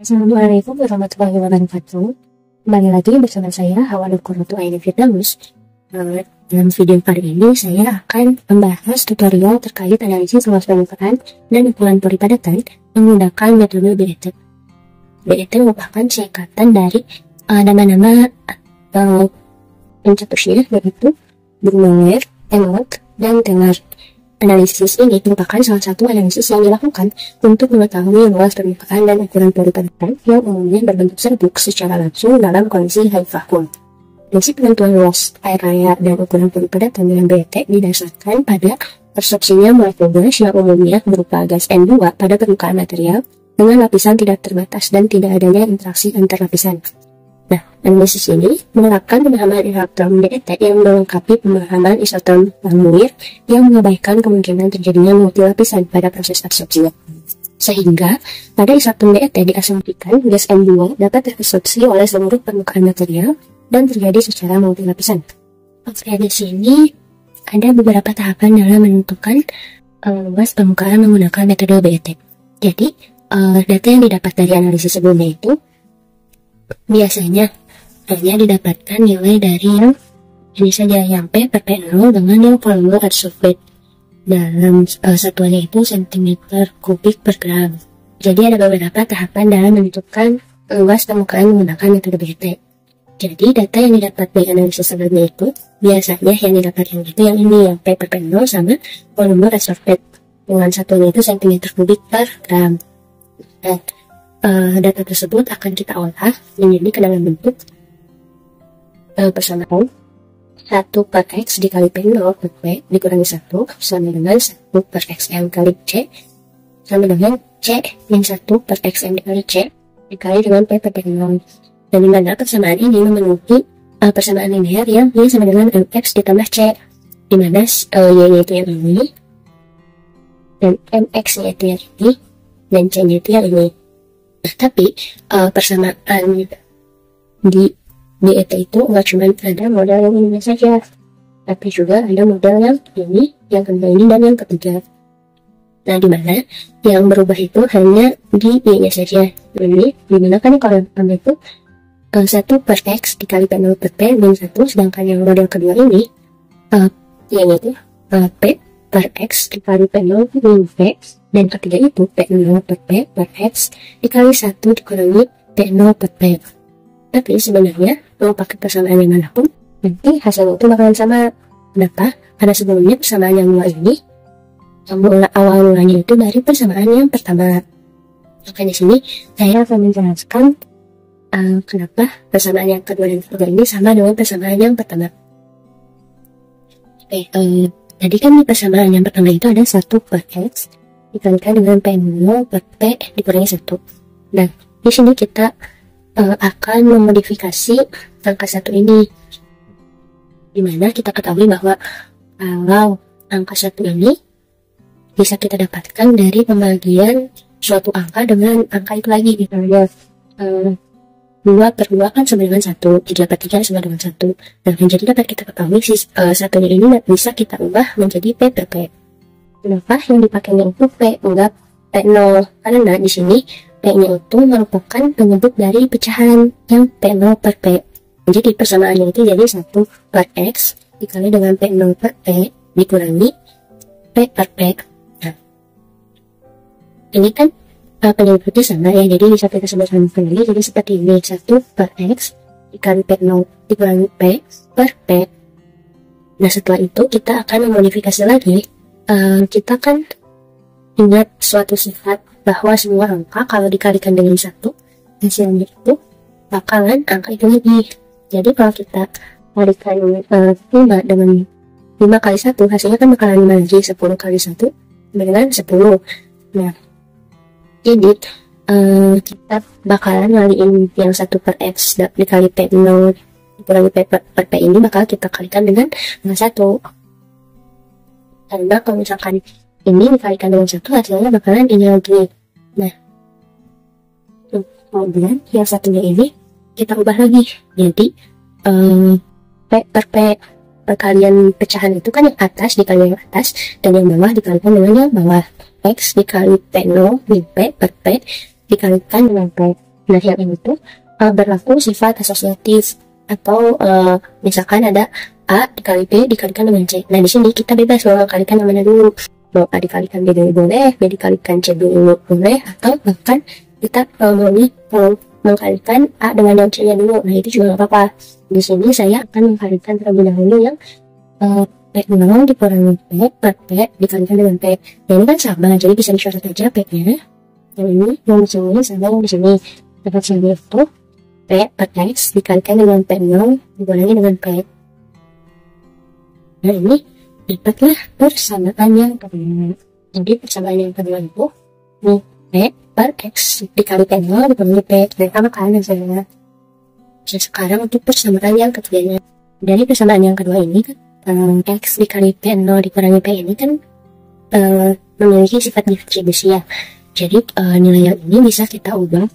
Assalamualaikum warahmatullahi wabarakatuh. Kembali lagi bersama saya Hawa Nurqurratu Aini Firdaus. Dalam video kali ini saya akan membahas tutorial terkait analisis luas permukaan dan ukuran pori padatan menggunakan metode BET. BET merupakan singkatan dari nama-nama pencetusnya, yaitu Brunner, Emmott, dan Taylor. Analisis ini merupakan salah satu analisis yang dilakukan untuk mengetahui luas permukaan dan ukuran pori padatan yang umumnya berbentuk serbuk secara langsung dalam kondisi high vacuum. Prinsip penentuan luas air raya dan ukuran pori padatan dengan BET didasarkan pada absorpsinya molekul gas yang umumnya berupa gas N2 pada permukaan material dengan lapisan tidak terbatas dan tidak adanya interaksi antar lapisan. Nah, analisis ini menerapkan pemahaman elektron BET yang melengkapi pemahaman isotron Langmuir yang mengabaikan kemungkinan terjadinya multilapisan pada proses absorpsinya. Sehingga, pada isotron BET diasumsikan gas N2 dapat terabsorpsi oleh seluruh permukaan material dan terjadi secara multilapisan. Oke, di sini ada beberapa tahapan dalam menentukan luas permukaan menggunakan metode BET. Jadi, data yang didapat dari analisis sebelumnya itu biasanya hanya didapatkan nilai dari yang ini saja, yang P per P0 dengan yang volume adsorbed dalam satuannya itu cm kubik per gram. Jadi ada beberapa tahapan dalam menentukan luas permukaan menggunakan metode BET. Jadi data yang didapat dari analisis sebelumnya itu biasanya yang didapat yang ini, yang P per P0 sama volume adsorbed dengan satuannya itu cm kubik per gram. Data tersebut akan kita olah menjadi ke dalam bentuk persamaan 1 per X dikali P0 per P dikurangi 1 sama dengan 1 per XM kali C sama dengan C min 1 per XM dikali C dikali dengan P per P0. Dan dimana persamaan ini memenuhi persamaan linear yang Y sama dengan MX ditambah C, dimana Y-nya itu yang ini dan MX-nya itu yang ini dan C-nya itu yang ini. Nah, tapi persamaan di BET itu nggak cuma ada model yang ini saja, tapi juga ada model yang ini, yang kedua ini, dan yang ketiga. Nah, dimana yang berubah itu hanya di Y-nya saja. Ini dimana kan kalau pertama itu 1 per X dikali P0 per P min 1, sedangkan yang model kedua ini Y-nya itu P per X dikali P0 min P, dan ketiga itu P0 per P per X dikali 1 dikurangi P0 per P. Tapi sebenarnya mau pakai persamaan yang manapun nanti hasilnya itu bakalan sama. Kenapa? Karena sebelumnya persamaan yang dua ini awal mulanya itu dari persamaan yang pertama. Maka di sini saya akan menjelaskan kenapa persamaan yang kedua dan ketiga ini sama dengan persamaan yang pertama. Oke, tadi kan di persamaan yang pertama itu ada 1 per X dikalikan dengan P0 per P dikurangi 1. Nah, di sini kita akan memodifikasi angka 1 ini, dimana kita ketahui bahwa kalau angka 1 ini bisa kita dapatkan dari pembagian suatu angka dengan angka itu lagi, misalnya 2 per 2 kan sama dengan 1, 3 per 3 sama dengan 1. Nah, jadi dapat kita ketahui satunya ini bisa kita ubah menjadi P per P. Kenapa yang dipakainya itu P enggak P0? Karena di sini P-nya itu merupakan penyebut dari pecahan yang P0 per P. Jadi persamaannya itu jadi 1 per X dikali dengan P0 per P dikurangi P per P. Nah, ini kan penyebutnya sama ya, jadi bisa kita sebutkan kembali jadi seperti ini, 1 per X dikali P0 dikurangi P per P. Nah, setelah itu kita akan memodifikasi lagi. Kita kan ingat suatu sifat bahwa semua angka kalau dikalikan dengan 1 hasilnya itu bakalan angka itu lebih. Jadi kalau kita kalikan 5 dengan 5 kali 1 hasilnya kan bakalan 5 lagi, 10 kali 1 dengan 10. Nah, jadi kita bakalan ngaliin yang 1 per X dikali P0 dikurangi P per P ini bakal kita kalikan dengan 1. Karena kalau misalkan ini dikalikan dengan 1 hasilnya bakalan ini lagi. Nah, kemudian yang satunya ini kita ubah lagi jadi P per P. Perkalian pecahan itu kan yang atas dikali yang atas dan yang bawah dikalikan dengan yang bawah. X dikali P0 min P per P dikalikan dengan P. Nah, yang ini tuh berlaku sifat asosiatif, atau misalkan ada A dikali B dikalikan dengan C. Nah, di sini kita bebas mau mengkalikan yang mana dulu. Mau A dikalikan B dulu boleh, B dikalikan C dulu boleh, atau bahkan kita mau mengkalikan A dengan yang C-nya dulu. Nah, itu juga nggak apa-apa. Di sini saya akan mengkalikan terlebih dahulu yang P0 dikurangi P per P dikalikan dengan P. Nah, ini kan sama, jadi bisa dicoret aja P-nya. Yang ini, yang di sini sama yang di sini. Dapat sini itu P per X dikalikan dengan P0 dikurangi dengan P. Nah, ini dapatlah persamaan yang kedua. Jadi persamaan yang kedua itu nih, P per X dikali P0 dikurangi P. Nah, sama kan yang saya. Sekarang untuk persamaan yang ketiganya. Dari persamaan yang kedua ini kan X dikali P0 dikurangi P ini kan memiliki sifat distribusi ya. Jadi nilai yang ini bisa kita ubah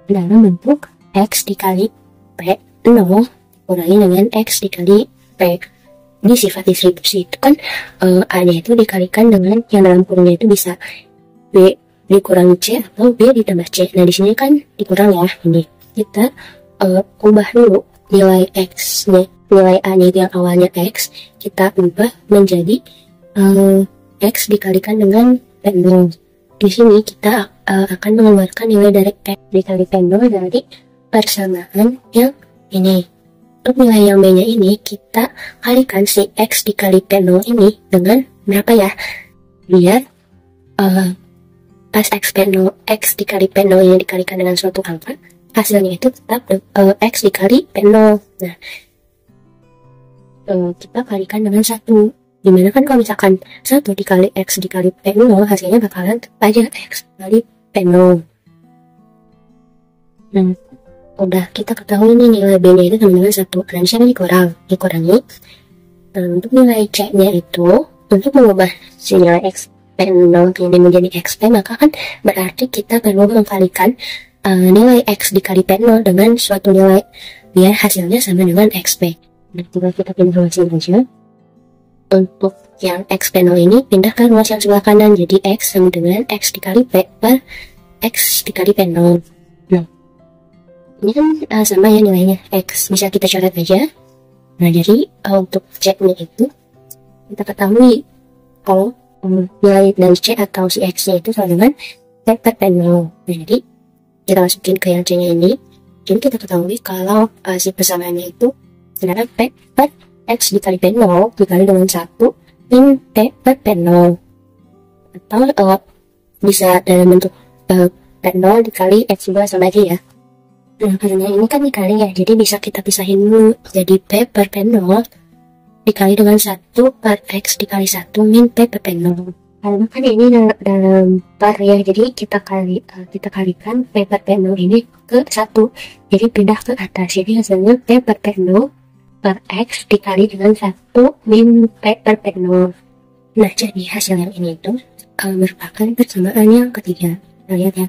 dalam bentuk X dikali P0 dikurangi dengan X dikali P. Ini sifat distribusi itu kan A-nya itu dikalikan dengan yang dalam kurungnya itu bisa B dikurangi C atau B ditambah C. Nah, di sini kan dikurang ya. Ini kita ubah dulu nilai X-nya, nilai A-nya itu yang awalnya X, kita ubah menjadi X dikalikan dengan P0. Di sini kita akan mengeluarkan nilai dari X dikali P0 dari persamaan yang ini. Untuk nilai yang B-nya ini, kita kalikan si X dikali P0 ini dengan berapa ya? Biar pas X dikali P0 ini dikalikan dengan suatu angka, hasilnya itu tetap X dikali P0. Nah, kita kalikan dengan 1. Dimana kan kalau misalkan 1 dikali X dikali P0, hasilnya bakalan tetap aja X dikali P0. Nah, udah kita ketahui nih nilai B-nya itu sama dengan 1. Nah, di sini dikurangi. Untuk nilai C-nya itu, untuk mengubah si nilai X P0 ini menjadi XP, maka kan berarti kita perlu mengkalikan nilai X dikali P0 dengan suatu nilai biar hasilnya sama dengan XP. Nah, tinggal kita pindah ruas aja. Untuk yang X P0 ini pindah ke ruas yang sebelah kanan, jadi X sama dengan X dikali P per X dikali P0. Nah, ini kan sama ya nilainya X, bisa kita coret aja. Nah, jadi untuk C-nya itu kita ketahui kalau nilai dari C atau si X-nya itu sama dengan P per P0. Nah, jadi kita masukin ke yang C-nya ini. Jadi kita ketahui kalau si persamaannya itu adalah P per X dikali P0 dikali dengan 1 min P per P0. Atau bisa dalam bentuk P0 dikali X juga sama aja ya. Nah, karena ini kan dikali ya, jadi bisa kita pisahin dulu. Jadi P per P0 dikali dengan 1 per X dikali 1 min P per P0. Karena kan ini dalam par ya, jadi kita kalikan P per P0 ini ke 1. Jadi pindah ke atas, jadi hasilnya P per P0 per X dikali dengan 1 min P per P0. Nah, jadi hasil yang ini itu merupakan persamaan yang ketiga. Nah, lihat ya.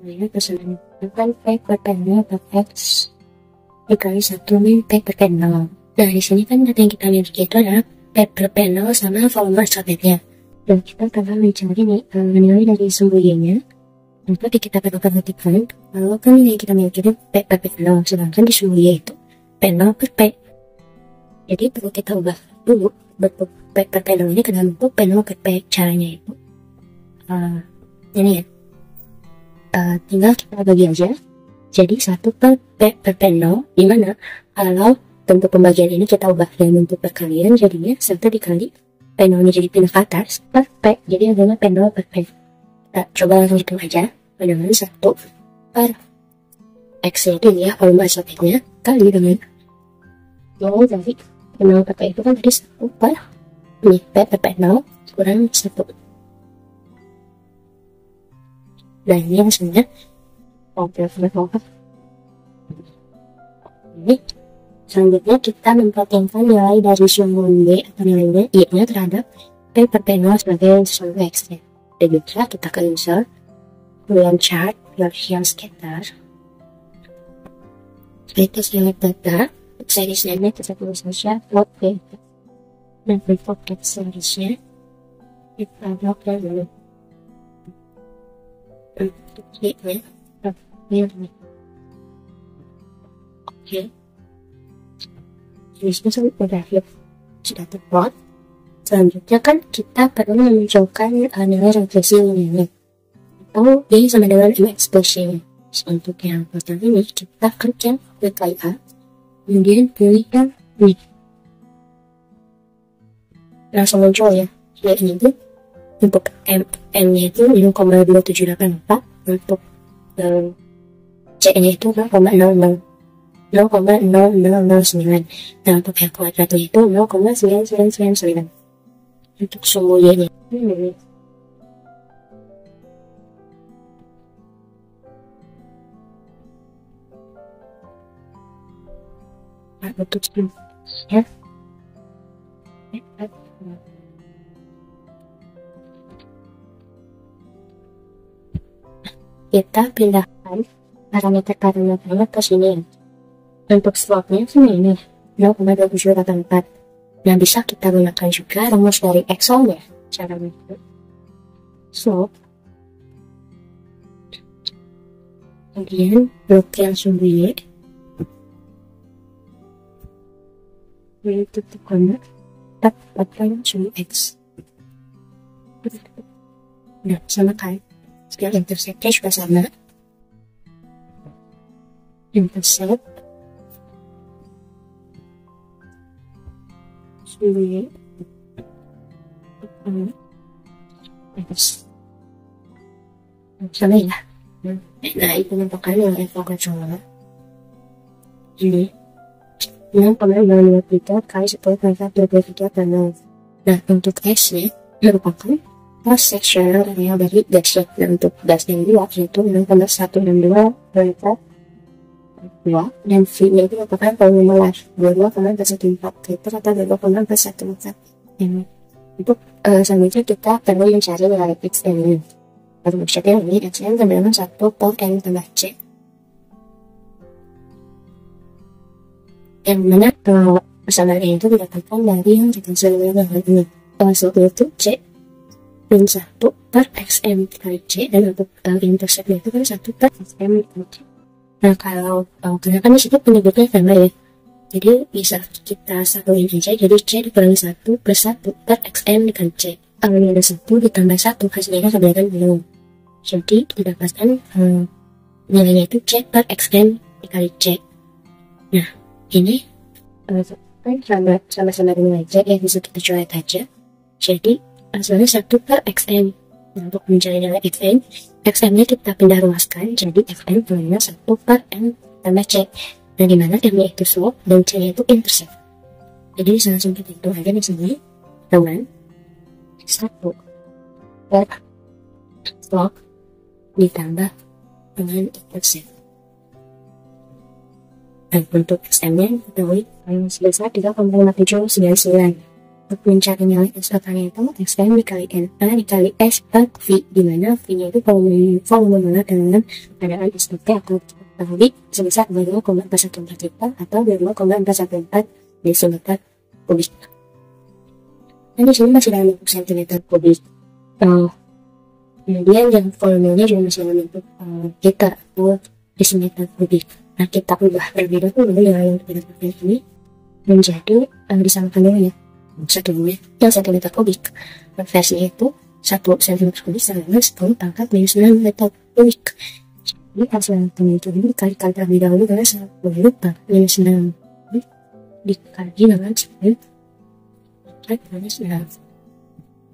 Nah, persamaan kan P per P0 per X dikali 1 min P per P0. Nah, di sini kan data yang kita miliki itu adalah P per P0 sama volume isoternya. Dan kita akan mencari nilai dari sumbu Y-nya. Tapi kita perlu perhatikan kalau kan nilai kita miliki itu P per P0, sedangkan di sumbu Y itu P0 per P. Jadi perlu kita ubah dulu bentuk P per P0 ini ke dalam bentuk P0 per P. Caranya itu ini ya, tinggal kita bagi aja jadi 1 per P per P0, dimana kalau bentuk pembagian ini kita ubah dari bentuk perkalian, jadinya 1 dikali P0 nya jadi pindah ke atas per P, jadi adalah P0 per P. Kita coba langsung hitung aja dengan 1 per X nya itu ya volume isoternya kali dengan nilai dari P0 per P itu kan tadi 1 per ini P per P0 kurang 1. Nah, ini hasilnya ini. Selanjutnya kita memperhatikan nilai dari sumbu Y atau nilai Y-nya terhadap P per P0 sebagai sumbu X nya. Dan juga kita ke insert Boolean chart Gaussian scatter. Kita select data, series name kita tulis saja plot P. Dan report seriesnya kita blok dulu. Untuk Y-nya ini Oke, jenisnya sudah terplot. Selanjutnya kan kita perlu memunculkan nilai regresi linearnya atau Y sama dengan MX plus-nya. Untuk yang pertama ini kita klik yang kali A, kemudian pilih yang ini, langsung muncul ya. Ini tuh untuk M-nya itu 0,2784, untuk C-nya itu 0,0009. Nah, untuk R kuadratnya itu 0,9999. Untuk sumbu Y-nya untuk ya. Kita pindahkan parameter-parameternya ke sini. Untuk slope-nya ini 0,2784. Nah, bisa kita gunakan juga rumus dari Excel-nya. Cara itu slope, kemudian blokir sumbu Y, itu koma dapatkan sumbu X. Nah, sama kan. Sekarang interceptnya juga sama. Intercept sumbu Y X sama ya. Nah, itu merupakan nilai evaluasinya. Jadi 0,253 kali 10⁻23 panggal. Nah, untuk S-nya merupakan cross sectional area dari gasnya. Nah, untuk gas yang 2 yaitu 0,162 per 2, dan V-nya itu merupakan volume molar 22,414 liter atau 22,414. Untuk selanjutnya kita perlu mencari nilai XM. Untuk mencari ini XM sama dengan 1 per N tambah C. Yang mana persamaan itu didapatkan dari yang dikasih dengan ini. Maksudnya itu C min 1 per XM dikali C, dan untuk interceptnya itu kan 1 per XM dikali C. Nah, kalau karena kan disitu penyebutnya sama ya, jadi bisa kita satuin aja, jadi C dikurangi 1 plus 1 per XM dikali C. Kalau ada 1 ditambah 1 hasilnya sebenarnya belum. Jadi didapatkan nilainya itu C per XM dikali C. Nah, ini sama-sama dengan C yang bisa kita coret aja. Jadi hasilnya 1 per XM. Nah, untuk mencari nilai XM-nya kita pindah ruaskan, jadi XM nilainya 1 per M tambah C. Nah, dimana M-nya itu slope dan C-nya itu intercept. Jadi langsung kita hitung aja di sini dengan 1 per slope ditambah dengan intercept. Dan untuk XM-nya kita ketahui sebesar 3,5799. Untuk mencari nilai S totalnya itu XM dikali NA dikali S per V, dimana V-nya itu volume molar dengan keadaan STP atau tadi sebesar 22,414 liter atau 22,414 desimeter kubik. Dan di sini masih dalam bentuk sentimeter kubik. Kemudian yang volumenya juga masih dalam bentuk liter atau desimeter kubik. Nah, kita ubah berbeda dulu nilai yang didapatkan ini menjadi disamakan dulu ya. Satunya yang sentimeter kubik, versinya itu 1 cm kubik sama dengan 10 pangkat minus 9 meter kubik. Jadi hasil itu ini dikali-kali terlebih dahulu dengan 10 pangkat minus 9 dikali dengan 10 pangkat minus 9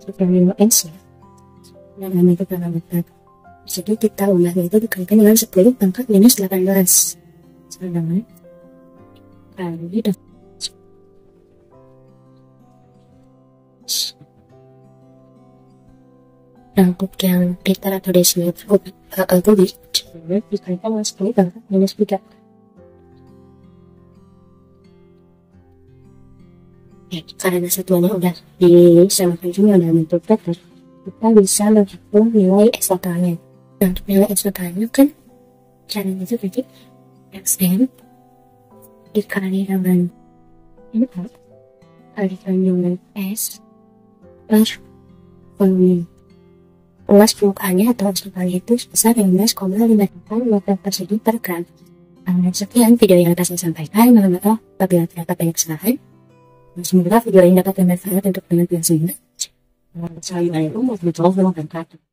supaya S ya. Dan itu parameter. Jadi kita ubahnya itu dikalikan dengan 10 pangkat minus 18 sama dengan kali dengan untuk yang liter atau desimeter kubik dikalikan dengan 10 pangkat minus 3. Ya, karena satuannya udah disamakan juga dalam bentuk vektor, kita bisa menghitung nilai S totalnya. Nah, untuk nilai S totalnya kan caranya itu tadi XM dikali dengan NA kalikan dengan S per volume. Luas permukaannya atau totalnya itu sebesar 15,58 meter persegi per gram Sekian video yang akan saya sampaikan. Mohon maaf apabila terdapat banyak kesalahan. Semoga video ini dapat bermanfaat untuk teman-teman semua. Assalamualaikum warahmatullahi wabarakatuh.